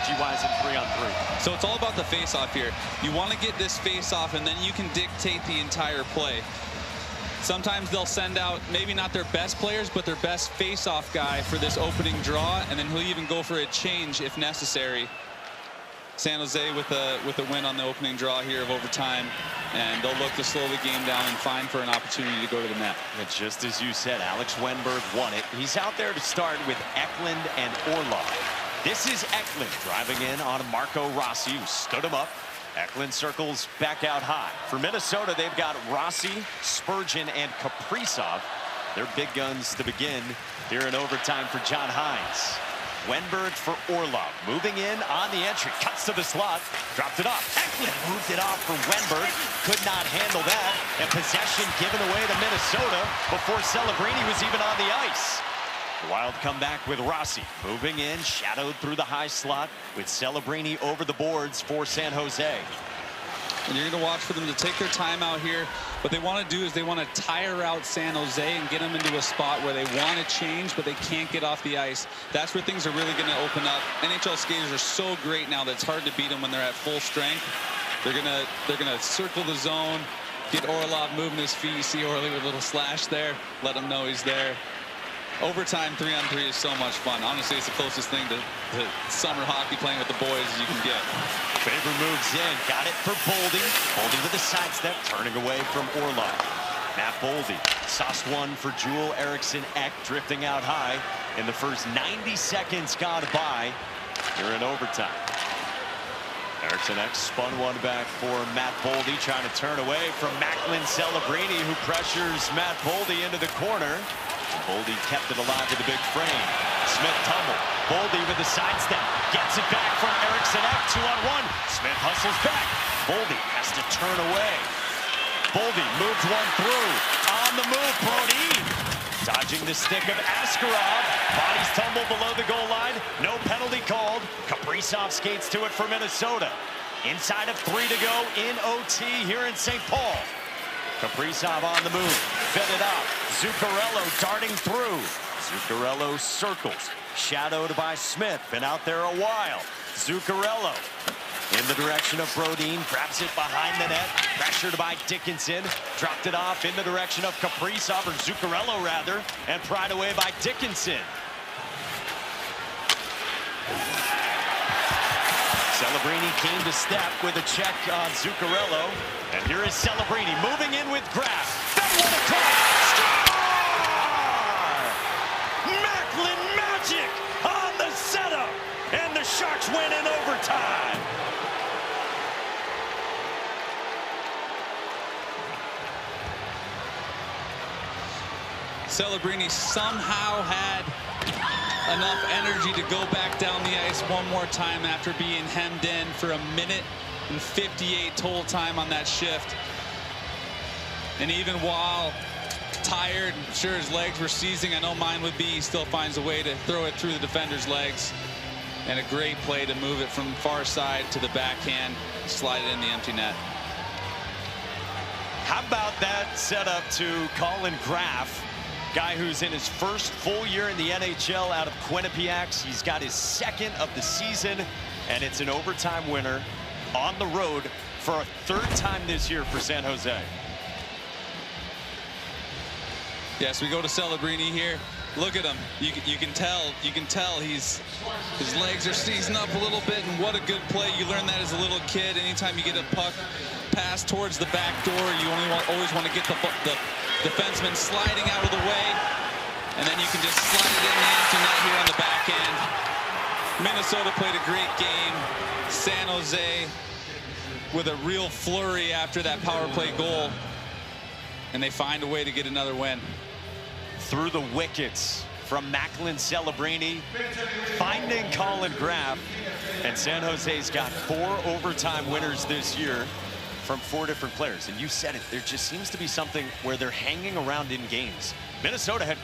energy-wise in 3-on-3. So it's all about the face-off here. You want to get this face-off, and then you can dictate the entire play. Sometimes they'll send out maybe not their best players, but their best face-off guy for this opening draw, and then he'll even go for a change if necessary. San Jose with a win on the opening draw here of overtime, and they'll look to slow the game down and find for an opportunity to go to the net. And just as you said, Alex Wenberg won it. He's out there to start with Eklund and Orlov. This is Eklund driving in on Marco Rossi, who stood him up. Eklund circles back out high. For Minnesota, they've got Rossi, Spurgeon, and Kaprizov. They're big guns to begin here in overtime for John Hines. Wenberg for Orlov, moving in on the entry, cuts to the slot, dropped it off. Eklund moved it off for Wenberg, could not handle that, and possession given away to Minnesota before Celebrini was even on the ice. The Wild come back with Rossi, moving in, shadowed through the high slot with Celebrini over the boards for San Jose. And you're going to watch for them to take their time out here. What they want to do is they want to tire out San Jose and get them into a spot where they want to change, but they can't get off the ice. That's where things are really going to open up. NHL skaters are so great now that it's hard to beat them when they're at full strength. They're gonna circle the zone, get Orlov moving his feet. You see Orlov with a little slash there. Let him know he's there. Overtime 3-on-3 is so much fun. Honestly, it's the closest thing to summer hockey playing with the boys as you can get. Faber moves in, got it for Boldy. Boldy with a sidestep, turning away from Orlov. Matt Boldy, sauced one for Joel Eriksson Ek, drifting out high. In the first 90 seconds gone by here in overtime. Eriksson Ek spun one back for Matt Boldy, trying to turn away from Macklin Celebrini, who pressures Matt Boldy into the corner. Boldy kept it alive with a big frame. Smith tumbled. Boldy with a sidestep. Gets it back from Eriksson Ek. 2-on-1. Smith hustles back. Boldy has to turn away. Boldy moves one through. On the move, Brodin. Dodging the stick of Askarov. Bodies tumble below the goal line. No penalty called. Kaprizov skates to it for Minnesota. Inside of 3 to go in OT here in St. Paul. Kaprizov on the move, fed it out. Zuccarello darting through. Zuccarello circles, shadowed by Smith. Been out there a while. Zuccarello in the direction of Brodin, grabs it behind the net. Pressured by Dickinson, dropped it off in the direction of Kaprizov, or Zuccarello rather, and pried away by Dickinson. Celebrini came to step with a check on Zuccarello. And here is Celebrini moving in with Graff. That one across. Score! Macklin magic on the setup. And the Sharks win in overtime. Celebrini somehow had enough energy to go back down the ice one more time after being hemmed in for 1:58 total time on that shift. And even while tired, I'm sure his legs were seizing, I know mine would be, he still finds a way to throw it through the defender's legs. And a great play to move it from far side to the backhand, slide it in the empty net. How about that setup to Colin Graff? Guy who's in his first full year in the NHL out of Quinnipiac. He's got his second of the season, and it's an overtime winner on the road for a third time this year for San Jose. Yes, we go to Celebrini here. Look at him. You can tell his legs are seizing up a little bit, and what a good play. You learn that as a little kid. Anytime you get a puck pass towards the back door, you always want to get the defenseman sliding out of the way, and then you can just slide it in the empty net here on the back end. Minnesota played a great game. San Jose with a real flurry after that power play goal, and they find a way to get another win. Through the wickets from Macklin Celebrini, finding Colin Graff, and San Jose's got 4 overtime winners this year from 4 different players. And you said it, there just seems to be something where they're hanging around in games. Minnesota had